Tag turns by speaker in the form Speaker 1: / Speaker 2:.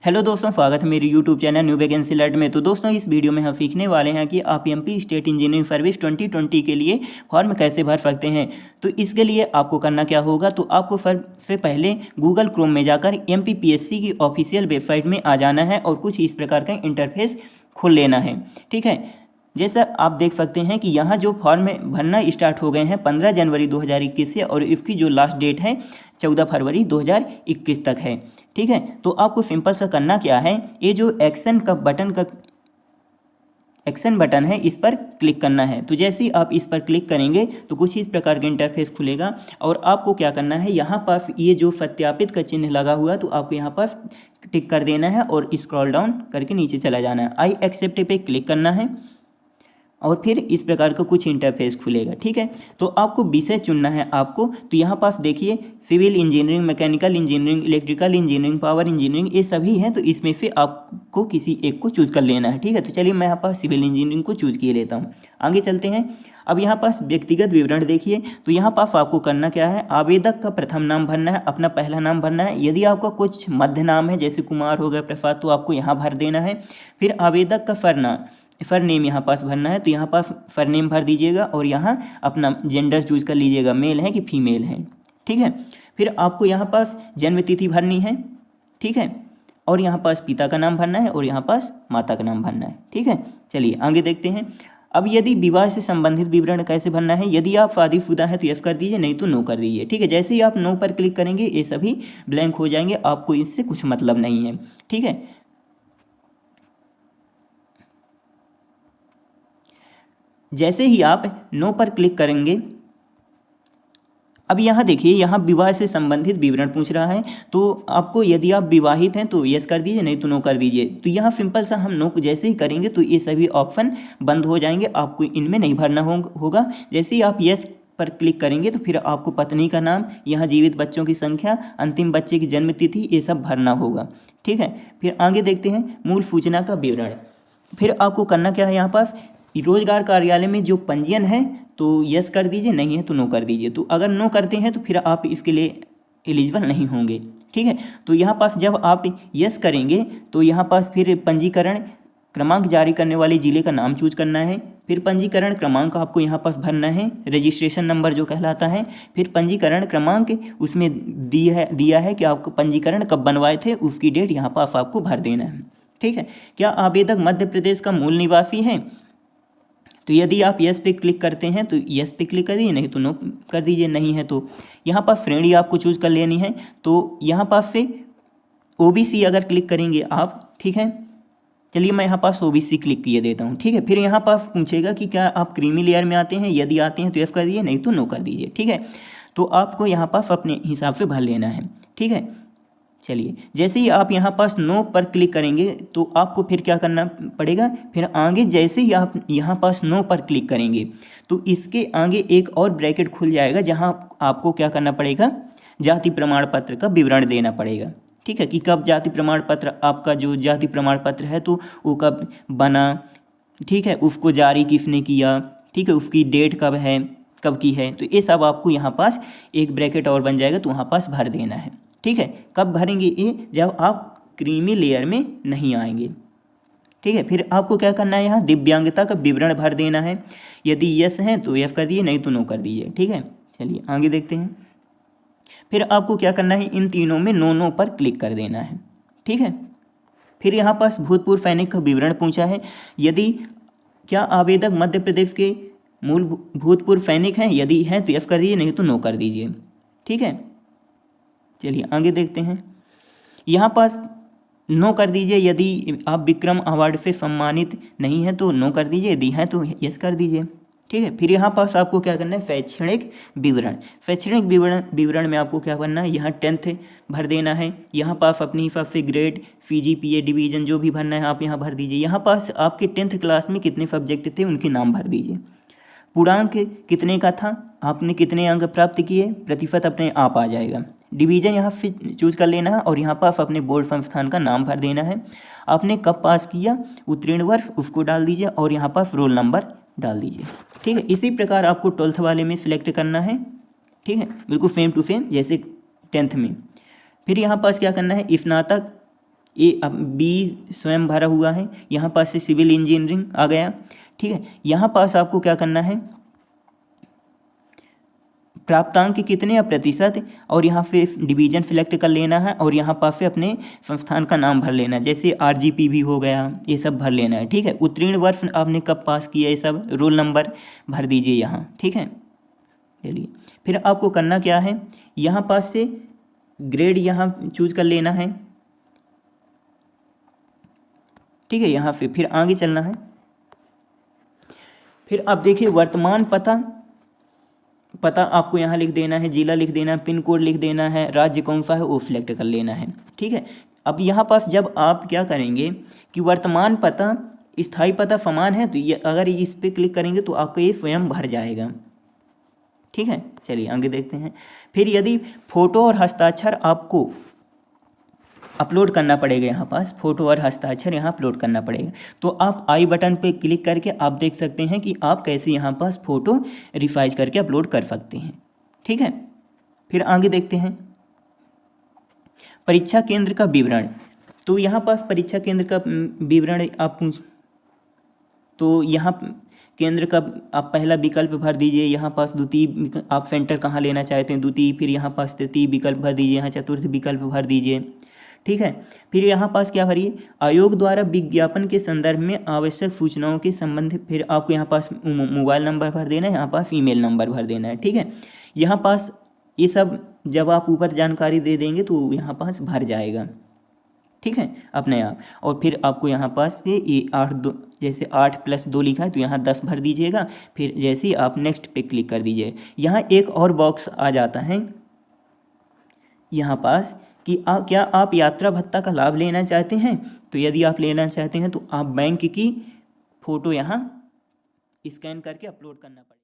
Speaker 1: Hello दोस्तों, स्वागत है मेरे YouTube channel new vacancy alert में। तो दोस्तों इस वीडियो में हम सीखने वाले हैं कि आप एमपी स्टेट इंजीनियरिंग सर्विस 2020 के लिए फॉर्म कैसे भर सकते हैं। तो इसके लिए आपको करना क्या होगा, तो आपको सबसे पहले गूगल क्रोम में जाकर एमपीपीएससी की ऑफिशियल वेबसाइट में आ जाना है और कुछ इस प्रकार का इंटरफेस खोल लेना है। ठीक है, जैसा आप देख सकते हैं कि यहाँ जो फॉर्म भरना स्टार्ट हो गए हैं 15 जनवरी 2021 से, और इसकी जो लास्ट डेट है 14 फरवरी 2021 तक है। ठीक है, तो आपको सिंपल सा करना क्या है, ये जो एक्शन बटन है इस पर क्लिक करना है। तो जैसे ही आप इस पर क्लिक करेंगे तो कुछ इस प्रकार का इंटरफेस खुलेगा और आपको क्या करना है, यहाँ पर ये जो सत्यापित का चिन्ह लगा हुआ है तो आपको यहाँ पर टिक कर देना है और स्क्रॉल डाउन करके नीचे चला जाना है। आई एक्सेप्ट पे क्लिक करना है और फिर इस प्रकार का कुछ इंटरफेस खुलेगा। ठीक है, तो आपको विषय चुनना है आपको। तो यहाँ पास देखिए civil engineering, mechanical engineering, electrical engineering, power engineering, ये सभी हैं। तो इसमें से आपको किसी एक को चूज कर लेना है। ठीक है, तो चलिए मैं यहाँ पास सिविल इंजीनियरिंग को चूज किए लेता हूँ। आगे चलते हैं। अब यहाँ पास व्यक्तिगत विवरण देखिए, तो यहाँ पास आपको करना क्या है, आवेदक का प्रथम नाम भरना है, अपना पहला नाम भरना है। यदि आपका कुछ मध्य नाम है जैसे कुमार हो गया, प्रसाद, तो आपको यहाँ भर देना है। फिर आवेदक का सरनेम यहाँ पास भरना है, तो यहाँ पास सरनेम भर दीजिएगा और यहाँ अपना जेंडर चूज कर लीजिएगा, मेल है कि फीमेल है। ठीक है, फिर आपको यहाँ पास जन्म तिथि भरनी है। ठीक है, और यहाँ पास पिता का नाम भरना है और यहाँ पास माता का नाम भरना है। ठीक है, चलिए आगे देखते हैं। अब यदि विवाह से संबंधित विवरण कैसे भरना है, यदि आप शादीशुदा हैं तो यस कर दीजिए, नहीं तो नो कर दीजिए। ठीक है, जैसे ही आप नो पर क्लिक करेंगे ये सभी ब्लैंक हो जाएंगे, आपको इससे कुछ मतलब नहीं है। ठीक है, जैसे ही आप नो पर क्लिक करेंगे, अब यहाँ देखिए, यहाँ विवाह से संबंधित विवरण पूछ रहा है। तो आपको यदि आप विवाहित हैं तो यस कर दीजिए, नहीं तो नो कर दीजिए। तो यहाँ सिंपल सा हम नो जैसे ही करेंगे तो ये सभी ऑप्शन बंद हो जाएंगे, आपको इनमें नहीं भरना होगा। जैसे ही आप यस पर क्लिक करेंगे तो फिर आपको पत्नी का नाम, यहाँ जीवित बच्चों की संख्या, अंतिम बच्चे की जन्म तिथि, ये सब भरना होगा। ठीक है, फिर आगे देखते हैं मूल सूचना का विवरण। फिर आपको करना क्या है, यहाँ पास रोजगार कार्यालय में जो पंजीयन है तो यस कर दीजिए, नहीं है तो नो कर दीजिए। तो अगर नो करते हैं तो फिर आप इसके लिए एलिजिबल नहीं होंगे। ठीक है, तो यहाँ पास जब आप यस करेंगे तो यहाँ पास फिर पंजीकरण क्रमांक जारी करने वाले जिले का नाम चूज करना है। फिर पंजीकरण क्रमांक आपको यहाँ पास भरना है, रजिस्ट्रेशन नंबर जो कहलाता है। फिर पंजीकरण क्रमांक उसमें दिया है कि आपको पंजीकरण कब बनवाए थे, उसकी डेट यहाँ पास आपको भर देना है। ठीक है, क्या आवेदक मध्य प्रदेश का मूल निवासी है, तो यदि आप यस पे क्लिक करते हैं तो यस पे क्लिक करिए, नहीं तो नो कर दीजिए, नहीं है तो यहाँ पर श्रेणी आपको चूज कर लेनी है। तो यहाँ पास से ओबीसी अगर क्लिक करेंगे आप, ठीक है, चलिए मैं यहाँ पास ओबीसी क्लिक किए देता हूँ। ठीक है, फिर यहाँ पास पूछेगा कि क्या आप क्रीमी लेयर में आते हैं, यदि आते हैं तो यस कर दीजिए, नहीं तो नो कर दीजिए। ठीक है, तो आपको यहाँ पास अपने हिसाब से भर लेना है। ठीक है, चलिए जैसे ही आप यहाँ पास नो पर क्लिक करेंगे तो आपको फिर क्या करना पड़ेगा, फिर आगे जैसे ही आप यहाँ पास नो पर क्लिक करेंगे तो इसके आगे एक और ब्रैकेट खुल जाएगा जहाँ आपको क्या करना पड़ेगा, जाति प्रमाण पत्र का विवरण देना पड़ेगा। ठीक है, कि कब जाति प्रमाण पत्र, आपका जो जाति प्रमाण पत्र है तो वो कब बना, ठीक है, उसको जारी किसने किया, ठीक है, उसकी डेट कब है, कब की है, तो ये सब आपको यहाँ पास एक ब्रैकेट और बन जाएगा तो वहाँ पास भर देना है। ठीक है, कब भरेंगे ये, जब आप क्रीमी लेयर में नहीं आएंगे। ठीक है, फिर आपको क्या करना है, यहाँ दिव्यांगता का विवरण भर देना है। यदि यस है तो यस कर दीजिए, नहीं तो नो कर दीजिए। ठीक है, चलिए आगे देखते हैं। फिर आपको क्या करना है, इन तीनों में नो पर क्लिक कर देना है। ठीक है, फिर यहाँ पास भूतपूर्व सैनिक का विवरण पूछा है। यदि क्या आवेदक मध्य प्रदेश के मूल भूतपूर्व सैनिक हैं, यदि हैं तो यस कर दीजिए, नहीं तो नो कर दीजिए। ठीक है, चलिए आगे देखते हैं। यहाँ पास नो कर दीजिए यदि आप विक्रम अवार्ड से सम्मानित नहीं हैं तो नो कर दीजिए, यदि हैं तो यस कर दीजिए। ठीक है, फिर यहाँ पास आपको क्या करना है, शैक्षणिक विवरण। शैक्षणिक विवरण में आपको क्या करना है, यहाँ 10th भर देना है। यहाँ पास अपनी हिसाब से ग्रेड, CGPA, डिवीज़न जो भी भरना है आप यहाँ भर दीजिए। यहाँ पास आपके 10th क्लास में कितने सब्जेक्ट थे उनके नाम भर दीजिए। पूर्णांक कितने का था, आपने कितने अंक प्राप्त किए, प्रतिशत अपने आप आ जाएगा। डिवीज़न यहाँ से चूज कर लेना है और यहाँ पास अपने बोर्ड संस्थान का नाम भर देना है। आपने कब पास किया, उत्तीर्ण वर्ष उसको डाल दीजिए और यहाँ पास रोल नंबर डाल दीजिए। ठीक है, इसी प्रकार आपको 12th वाले में सिलेक्ट करना है। ठीक है, बिल्कुल सेम टू सेम जैसे 10th में। फिर यहाँ पास क्या करना है, स्नातक ए अब बी स्वयं भरा हुआ है, यहाँ पास से सिविल इंजीनियरिंग आ गया। ठीक है, यहाँ पास आपको क्या करना है, प्राप्तांक कितने या प्रतिशत, और यहाँ पे डिवीजन सिलेक्ट कर लेना है और यहाँ पास से अपने संस्थान का नाम भर लेना है, जैसे आरजीपी भी हो गया, ये सब भर लेना है। ठीक है, उत्तीर्ण वर्ष आपने कब पास किया, ये सब रोल नंबर भर दीजिए यहाँ। ठीक है, चलिए फिर आपको करना क्या है, यहाँ पास से ग्रेड यहाँ चूज कर लेना है। ठीक है, यहाँ से फिर आगे चलना है। फिर आप देखिए वर्तमान पता आपको यहाँ लिख देना है, जिला लिख देना है, पिन कोड लिख देना है, राज्य कौन सा है वो सिलेक्ट कर लेना है। ठीक है, अब यहाँ पास जब आप क्या करेंगे कि वर्तमान पता स्थायी पता समान है, तो ये अगर इस पर क्लिक करेंगे तो आपका ये स्वयं भर जाएगा। ठीक है, चलिए आगे देखते हैं। फिर यदि फोटो और हस्ताक्षर आपको अपलोड करना पड़ेगा, यहाँ पास फोटो और हस्ताक्षर यहाँ अपलोड करना पड़ेगा, तो आप आई बटन पे क्लिक करके आप देख सकते हैं कि आप कैसे यहाँ पास फ़ोटो रिसाइज करके अपलोड कर सकते हैं। ठीक है, फिर आगे देखते हैं परीक्षा केंद्र का विवरण। तो यहाँ पास परीक्षा केंद्र का विवरण आप तो यहाँ केंद्र का आप पहला विकल्प भर दीजिए, यहाँ पास द्वितीय आप सेंटर कहाँ लेना चाहते हैं द्वितीय, फिर यहाँ पास तृतीय विकल्प भर दीजिए, यहाँ चतुर्थ विकल्प भर दीजिए। ठीक है, फिर यहाँ पास क्या भरिए, आयोग द्वारा विज्ञापन के संदर्भ में आवश्यक सूचनाओं के संबंध, फिर आपको यहाँ पास मोबाइल नंबर भर देना है, यहाँ पास ईमेल नंबर भर देना है। ठीक है, यहाँ पास ये सब जब आप ऊपर जानकारी दे देंगे तो यहाँ पास भर जाएगा। ठीक है, अपने आप। और फिर आपको यहाँ पास से ये 8 जैसे 8+2 लिखा है तो यहाँ 10 भर दीजिएगा। फिर जैसे ही आप नेक्स्ट पे क्लिक कर दीजिए, यहाँ एक और बॉक्स आ जाता है यहाँ पास कि क्या आप यात्रा भत्ता का लाभ लेना चाहते हैं। तो यदि आप लेना चाहते हैं तो आप बैंक की फ़ोटो यहाँ स्कैन करके अपलोड करना पड़ेगा।